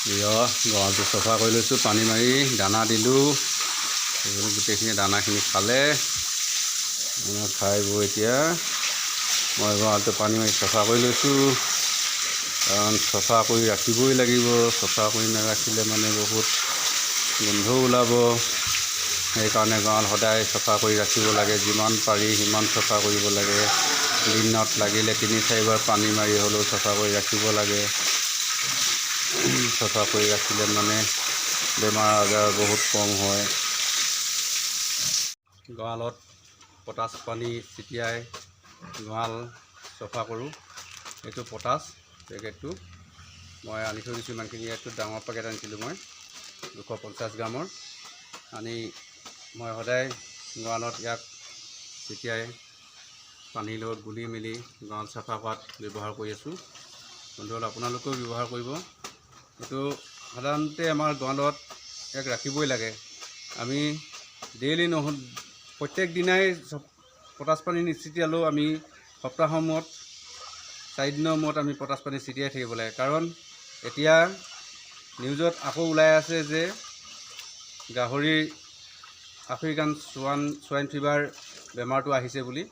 গঁৰালটো চফা কৰি লৈছোঁ, পানী মাৰি দানা দিলোঁ। গোটেইখিনি দানাখিনি খালে। খাই বৈ এতিয়া মই গঁৰালটো পানী মাৰি চফা কৰি লৈছোঁ, কাৰণ চফা কৰি ৰাখিবই লাগিব। চফা কৰি নাৰাখিলে মানে বহুত গোন্ধও ওলাব। সেইকাৰণে গঁৰাল সদায় চফা কৰি ৰাখিব লাগে। যিমান পাৰি সিমান চফা কৰিব লাগে। দিনত লাগিলে 3-4বাৰ পানী মাৰি হ'লেও চফা কৰি ৰাখিব লাগে। চফা কৰি ৰাখিলে মানে বেমাৰ আজাৰ বহুত কম হয়। গঁৰালত পটাছ পানী ছিটিয়াই গঁৰাল চফা কৰোঁ। এইটো পটাছ পেকেটটো মই আনি থৈ দিছোঁ। ইমানখিনি এইটো ডাঙৰ পেকেট আনিছিলোঁ মই 250 গ্ৰামৰ। আনি মই সদায় গঁৰালত ইয়াক ছিটিয়াই পানীৰ লগত গুলি মেলি গঁৰাল চাফা কৰাত ব্যৱহাৰ কৰি আছোঁ। বন্ধুসকল, আপোনালোকেও ব্যৱহাৰ কৰিব। এইটো সাধাৰণতে আমাৰ গঁৰালত ইয়াক ৰাখিবই লাগে। আমি ডেইলি প্ৰত্যেক দিনাই পটাছ পানী নিছিটিয়ালেও আমি সপ্তাহৰ মূৰত 4 দিনৰ মূৰত আমি পটাছ পানী ছিটিয়াই থাকিব লাগে। কাৰণ এতিয়া নিউজত আকৌ ওলাই আছে যে গাহৰিৰ আফ্ৰিকান সোৱাইন ফিভাৰ বেমাৰটো আহিছে বুলি।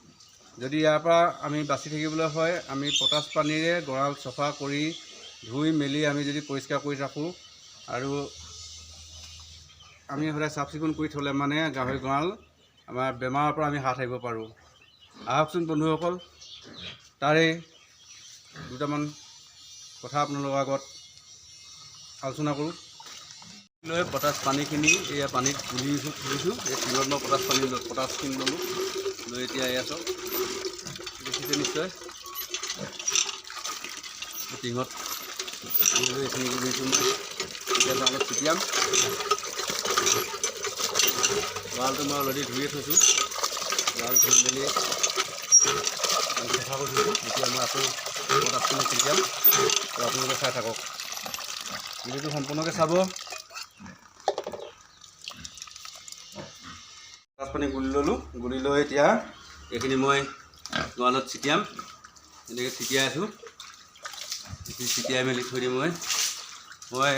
যদি ইয়াৰ পৰা আমি বাচি থাকিবলৈ হয়, আমি পটাছ পানীৰে গঁৰাল চফা কৰি ধুই মেলি আমি যদি পৰিষ্কাৰ কৰি ৰাখোঁ আৰু আমি সদায় চাফ চিকুণ কৰি থ'লে মানে গাহৰি গঁৰাল আমাৰ বেমাৰৰ পৰা আমি হাত সাৰিব পাৰোঁ। আহকচোন বন্ধুসকল, তাৰে দুটামান কথা আপোনালোকৰ আগত আলোচনা কৰোঁ। লৈ পটাছ পানীখিনি এয়া পানীত গুলি থৈছোঁ। এই টিঙত মই পটাছখিনি ল'লোঁ। লৈ এতিয়া এয়া চাওক, দেখিছে নিশ্চয় টিঙত লৈ এইখিনি গুলিছোঁ মই। এতিয়া অলপ ছিটিয়াম। গঁৰালটো মই অলৰেডি ধুইয়ে থৈছোঁ। গঁৰাল ধুই মেলি চফা কৰি থৈছোঁ। এতিয়া মই আকৌ পটাছখিনি ছিটিয়াম আৰু আপোনালোকে চাই থাকক। ভিডিঅ'টো সম্পূৰ্ণকৈ চাব। পটাছ পানী গুলি ল'লোঁ। গুলি লৈ এতিয়া এইখিনি মই গঁৰালত ছিটিয়াম। এনেকৈ ছিটিয়াই আছোঁ। ছিটিয়াই মেলি থৈ দিম মই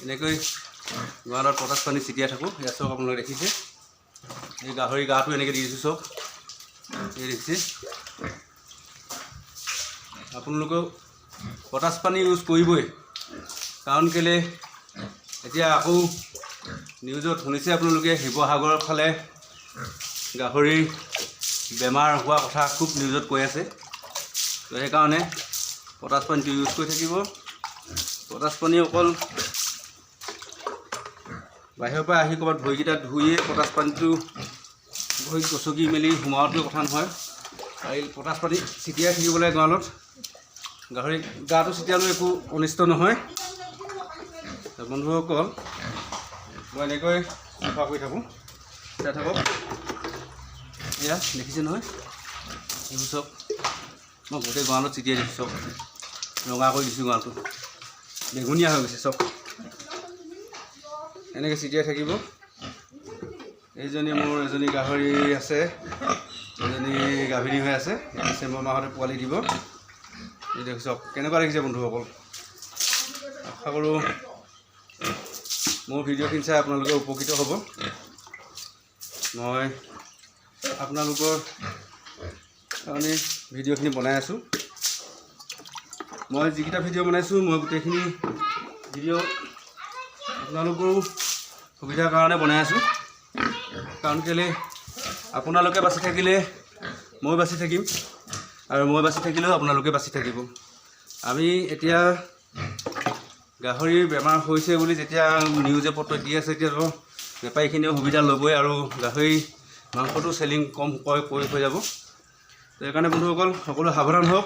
এনেকৈ গঁৰালত পটাছ পানী ছিটিয়াই থাকোঁ। ইয়াত চাওক, আপোনালোকে দেখিছে এই গাহৰি গাটো এনেকৈ দি দিছোঁ। চাওক, এই দেখিছে। আপোনালোকেও পটাছ পানী ইউজ কৰিবই। কাৰণ কেলে এতিয়া আকৌ নিউজত শুনিছে আপোনালোকে শিৱসাগৰৰ ফালে গাহৰিৰ বেমাৰ হোৱা কথা খুব নিউজত কৈ আছে। তো সেইকাৰণে পটাছ পানীটো ইউজ কৰি থাকিব। পটাছ পানী অকল বাহিৰৰ পৰা আহি ক'ৰবাত ভৰিকেইটা ধুইয়ে পটাছ পানীটো ভৰিত গচকি মেলি সোমাওৱাটো কথা নহয়। আৰু পটাছ পানী ছিটিয়াই থাকিব লাগে গঁৰালত। গাহৰি গাটো ছিটিয়ালেও একো অনিষ্ট নহয়। বন্ধুসকল, মই এনেকৈ চাফা কৰি থাকোঁ। চাই থাকক, এয়া দেখিছে নহয়, এইবোৰ চব মই গোটেই গঁৰালত ছিটিয়াই দিছোঁ। চব ৰঙা কৰি দিছোঁ, গঁৰালটো বেঙুনীয়া হৈ গৈছে। চব এনেকৈ ছিটিয়াই থাকিব। মোৰ এজনী গাহৰি আছে, এজনী গাভিনী হৈ আছে। ডিচেম্বৰ মাহতে পোৱালি দিব। এই দেখি চাওক কেনেকুৱা দেখিছে বন্ধুসকল। আশা কৰোঁ মোৰ ভিডিঅ'খিনি চাই আপোনালোকে উপকৃত হ'ব। মই আপোনালোকৰ কাৰণে ভিডিঅ'খিনি বনাই আছোঁ। মই যিকেইটা ভিডিঅ' বনাইছোঁ, মই গোটেইখিনি ভিডিঅ' আপোনালোকৰো সুবিধাৰ কাৰণে বনাই আছোঁ। কাৰণ কেলৈ আপোনালোকে বাচি থাকিলে মই বাচি থাকিম, আৰু মই বাচি থাকিলেও আপোনালোকে বাচি থাকিব। আমি এতিয়া গাহৰিৰ বেমাৰ হৈছে বুলি যেতিয়া নিউজে পত্ৰ দি আছে, এতিয়াতো বেপাৰীখিনিও সুবিধা ল'বই আৰু গাহৰি মাংসটো চেলিং কম কৰি হৈ যাব। তো সেইকাৰণে বন্ধুসকল, সকলো সাৱধান হওক।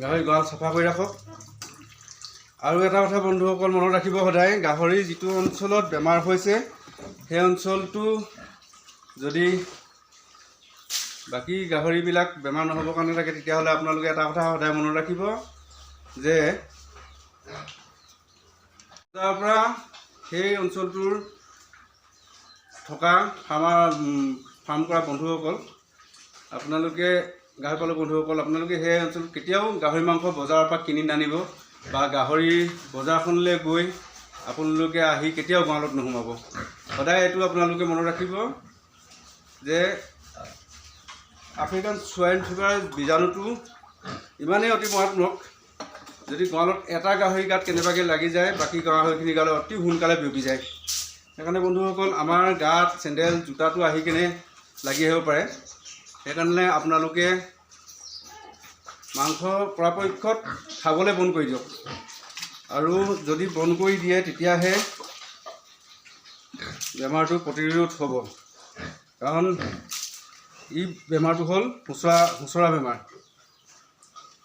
গাহৰি গঁৰাল চাফা কৰি ৰাখক। আৰু এটা কথা বন্ধুসকল মনত ৰাখিব, সদায় গাহৰি যিটো অঞ্চলত বেমাৰ হৈছে সেই অঞ্চলটো যদি বাকী গাহৰিবিলাক বেমাৰ নহ'বৰ কাৰণে থাকে, তেতিয়াহ'লে আপোনালোকে এটা কথা সদায় মনত ৰাখিব যে তাৰ পৰা সেই অঞ্চলটোৰ থকা ফাৰ্ম কৰা বন্ধুসকল, আপোনালোকে গাহৰি পালক বন্ধুসকল, আপোনালোকে সেই অঞ্চলত কেতিয়াও গাহৰি মাংস বজাৰৰ পৰা কিনি নানিব বা গাহৰি বজাৰখনলৈ গৈ আপোনালোকে আহি কেতিয়াও গঁৰালত নোসোমাব। সদায় এইটো আপোনালোকে মনত ৰাখিব যে আফ্ৰিকান সোৱাইন ফিভাৰ বীজাণুটো ইমানেই অতি মাৰাত্মক, যদি গঁৰালত এটা গাহৰি গাত কেনেবাকৈ লাগি যায় বাকী গাহৰিখিনি গালৈ অতি সোনকালে বিয়পি যায়। সেইকাৰণে বন্ধুসকল, আমাৰ গাত চেণ্ডেল জোতাটো আহি কেনে লাগি আহিব পাৰে। সেইকাৰণে আপোনালোকে মাংস পৰাপক্ষত খাবলৈ বন্ধ কৰি দিয়ক, আৰু যদি বন্ধ কৰি দিয়ে তেতিয়াহে বেমাৰটো প্ৰতিৰোধ হ'ব। কাৰণ এই বেমাৰটো হ'ল সোঁচৰা বেমাৰ।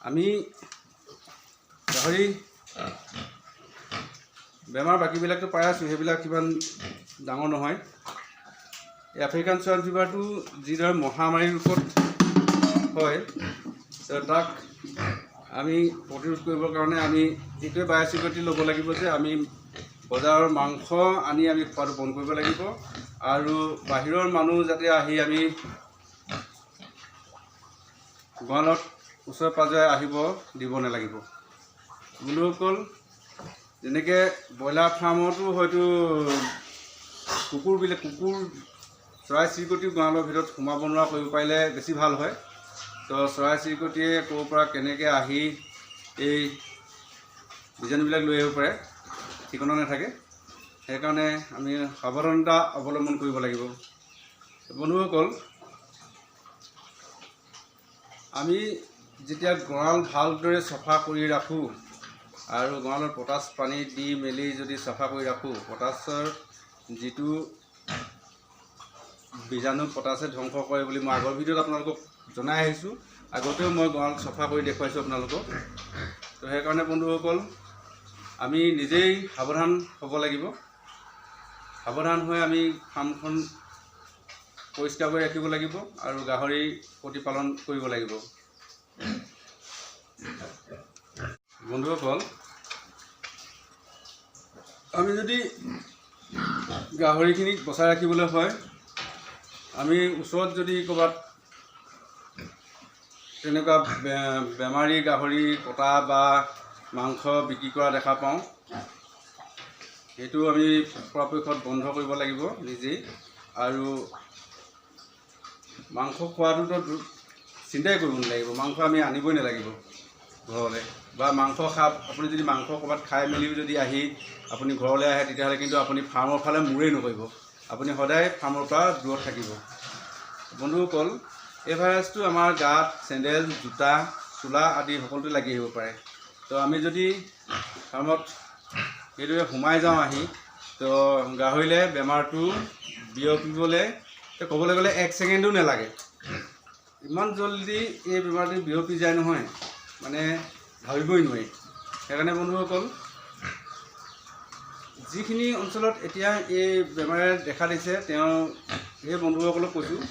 আমি গাহৰি বেমাৰ বাকীবিলাকতো পাই আছোঁ, সেইবিলাক সিমান ডাঙৰ নহয়। এই আফ্ৰিকান সোৱাইন ফিভাৰটো যিদৰে মহামাৰী ৰূপত হয়, তাক আমি প্ৰতিৰোধ কৰিবৰ কাৰণে আমি এইটোৱে বায়'চিকিউৰিটি ল'ব লাগিব যে আমি বজাৰৰ মাংস আনি আমি খোৱাটো বন্ধ কৰিব লাগিব, আৰু বাহিৰৰ মানুহ যাতে আহি আমি গঁৰালত ওচৰে পাঁজৰে আহিব দিব নালাগিব। বন্ধুসকল, যেনেকৈ ব্ৰইলাৰ ফাৰ্মতো হয়তো কুকুৰ চৰাই চিৰিকটি গঁৰালৰ ভিতৰত সোমাব নোৱাৰা কৰিব পাৰিলে বেছি ভাল হয়। তো চৰাই চিৰিকটিয়ে ক'ৰ পৰা কেনেকৈ আহি এই বীজাণুবিলাক লৈ আহিব পাৰে ঠিকনা নাথাকে। সেইকাৰণে আমি সাৱধানতা অৱলম্বন কৰিব লাগিব। বন্ধুসকল, আমি যেতিয়া গঁৰাল ভালদৰে চফা কৰি ৰাখোঁ আৰু গঁৰালত পটাছ পানী দি মেলি যদি চফা কৰি ৰাখোঁ, পটাছৰ যিটো বীজাণু পটাছে ধ্বংস কৰে বুলি মই আগৰ ভিডিঅ'ত আপোনালোকক জনাই আহিছোঁ। আগতেও মই গঁৰাল চফা কৰি দেখুৱাইছোঁ আপোনালোকক। তো সেইকাৰণে বন্ধুসকল, আমি নিজেই সাৱধান হ'ব লাগিব। সাৱধান হৈ আমি ফাৰ্মখন পৰিষ্কাৰ কৰি ৰাখিব লাগিব আৰু গাহৰি প্ৰতিপালন কৰিব লাগিব। বন্ধুসকল, আমি যদি গাহৰিখিনিক বচাই ৰাখিবলৈ হয়, আমি ওচৰত যদি ক'ৰবাত তেনেকুৱা বেমাৰী গাহৰি কটা বা মাংস বিক্ৰী কৰা দেখা পাওঁ, সেইটো আমি পৰাপক্ষত বন্ধ কৰিব লাগিব নিজেই। আৰু মাংস খোৱাটোতো চিন্তাই কৰিব নালাগিব, মাংস আমি আনিবই নালাগিব ঘৰলৈ। বা মাংস আপুনি যদি মাংস ক'ৰবাত খাই মেলিও যদি আহি আপুনি ঘৰলৈ আহে, তেতিয়াহ'লে কিন্তু আপুনি ফাৰ্মৰ ফালে মূৰেই নকৰিব, আপুনি সদায় ফাৰ্মৰ পৰা দূৰত থাকিব। বন্ধুসকল, এই ভাইৰাছটো আমাৰ গাত চেণ্ডেল জোতা চোলা আদি সকলোতে লাগি আহিব পাৰে। তো আমি যদি ফাৰ্মত সেইদৰে সোমাই যাওঁ আহি, তো গাহৰিলৈ বেমাৰটো বিয়পিবলৈ ক'বলৈ গ'লে 1 ছেকেণ্ডো নালাগে। ইমান জল্দি এই বেমাৰটো বিয়পি যায় নহয়, মানে ভাবিবই নোৱাৰি। সেইকাৰণে বন্ধুসকল, যিখিনি অঞ্চলত এতিয়া এই বেমাৰে দেখা দিছে, সেই বন্ধুসকলক কৈছোঁ,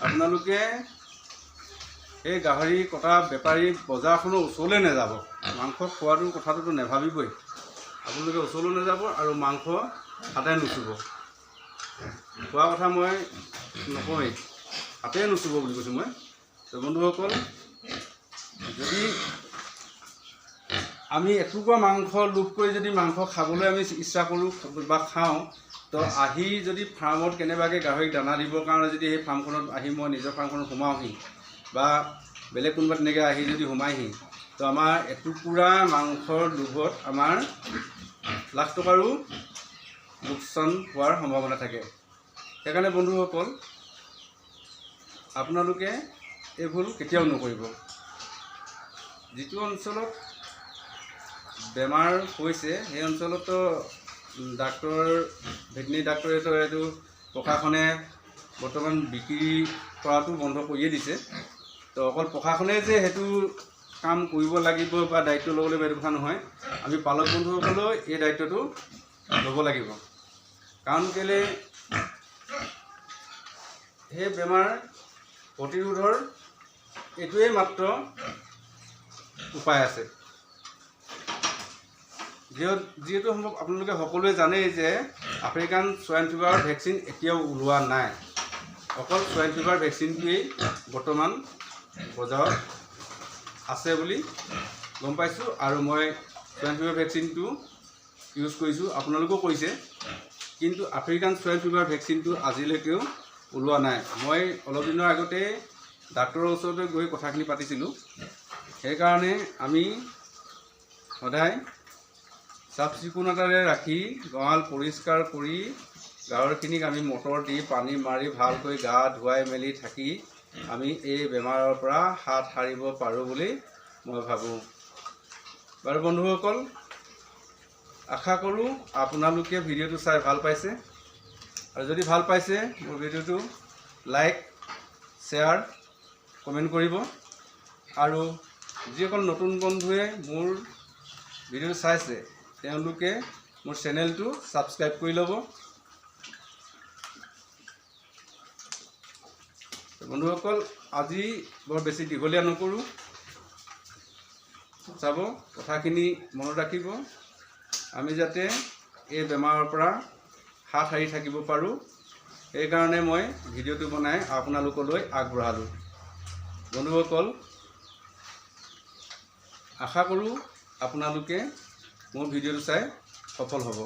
আপোনালোকে এই গাহৰি কটা বেপাৰী বজাৰখনৰ ওচৰলৈ নাযাব। মাংস খোৱাটোৰ কথাটোতো নাভাবিবই, আপোনালোকে ওচৰলৈ নাযাব আৰু মাংস হাতে নুচুব। খোৱা কথা মই নকওঁৱেই, হাতে নুচুব বুলি কৈছোঁ মই। তো বন্ধুসকল, যদি আমি এটুকুৰা মাংস লোভ কৰি যদি মাংস খাবলৈ আমি ইচ্ছা কৰোঁ বা খাওঁ, তো আহি যদি ফাৰ্মত কেনেবাকৈ গাহৰিক দানা দিবৰ কাৰণে যদি সেই ফাৰ্মখনত আহি মই নিজৰ ফাৰ্মখনত সোমাওঁহি বা বেলেগ কোনোবা তেনেকৈ আহি যদি সোমাইহি, তো আমাৰ এটুকুৰা মাংসৰ লোভত আমাৰ লাখ টকাৰো লোকচান হোৱাৰ সম্ভাৱনা থাকে। সেইকাৰণে বন্ধুসকল, আপোনালোকে এই ভুল কেতিয়াও নকৰিব। যিটো অঞ্চলত বেমাৰ হৈছে সেই অঞ্চলতো ভেটেৰিনেৰী ডাক্তৰেতো এইটো প্ৰশাসনে বৰ্তমান বিক্ৰী কৰাটো বন্ধ কৰিয়ে দিছে। তো অকল প্ৰশাসনে যে সেইটো কাম কৰিব লাগিব বা দায়িত্ব ল'ব লাগিব এইটো কথা নহয়, আমি পালক বন্ধুসকলেও এই দায়িত্বটো ল'ব লাগিব। কাৰণ কেলৈ সেই বেমাৰ প্ৰতিৰোধৰ এইটোৱেই মাত্ৰ উপায় আছে। যিহেতু সম্ভৱ আপোনালোকে সকলোৱে জানেই যে আফ্ৰিকান সোৱাইন ফিভাৰৰ ভেকচিন এতিয়াও ওলোৱা নাই। অকল সোৱাইন ফিভাৰ ভেকচিনটোৱেই বৰ্তমান বজাৰত আছে বুলি গম পাইছোঁ আৰু মই সোয়াইন ফিভাৰ ভেকচিনটো ইউজ কৰিছোঁ, আপোনালোকেও কৰিছে। কিন্তু আফ্ৰিকান সোয়াইন ফিভাৰ ভেকচিনটো আজিলৈকেও ওলোৱা নাই। মই অলপ দিনৰ আগতে ডাক্তৰৰ ওচৰতে গৈ কথাখিনি পাতিছিলোঁ। সেইকাৰণে আমি সদায় চাফ চিকুণতাৰে ৰাখি গঁৰাল পৰিষ্কাৰ কৰি গাহৰিখিনিক আমি মটৰ দি পানী মাৰি ভালকৈ গা ধুৱাই মেলি থাকি আমি এই বেমাৰৰ পৰা হাত সাৰিব পাৰোঁ বুলি মই ভাবোঁ। বাৰু বন্ধুসকল, আশা কৰোঁ আপোনালোকে ভিডিঅ'টো চাই ভাল পাইছে, আৰু যদি ভাল পাইছে মোৰ ভিডিঅ'টো লাইক শ্বেয়াৰ কমেণ্ট কৰিব, আৰু যিসকল নতুন বন্ধুৱে মোৰ ভিডিঅ'টো চাইছে তেওঁলোকে মোৰ চেনেলটো ছাবস্ক্ৰাইব কৰি ল'ব। বন্ধুসকল, আজি বৰ বেছি দীঘলীয়া নকৰোঁ, চাব কথাখিনি মনত ৰাখিব, আমি যাতে এই বেমাৰৰ পৰা হাত সাৰি থাকিব পাৰোঁ। সেইকাৰণে মই ভিডিঅ'টো বনাই আপোনালোকলৈ আগবঢ়ালোঁ। বন্ধুসকল, আশা কৰোঁ আপোনালোকে মোৰ ভিডিঅ'টো চাই সফল হ'ব।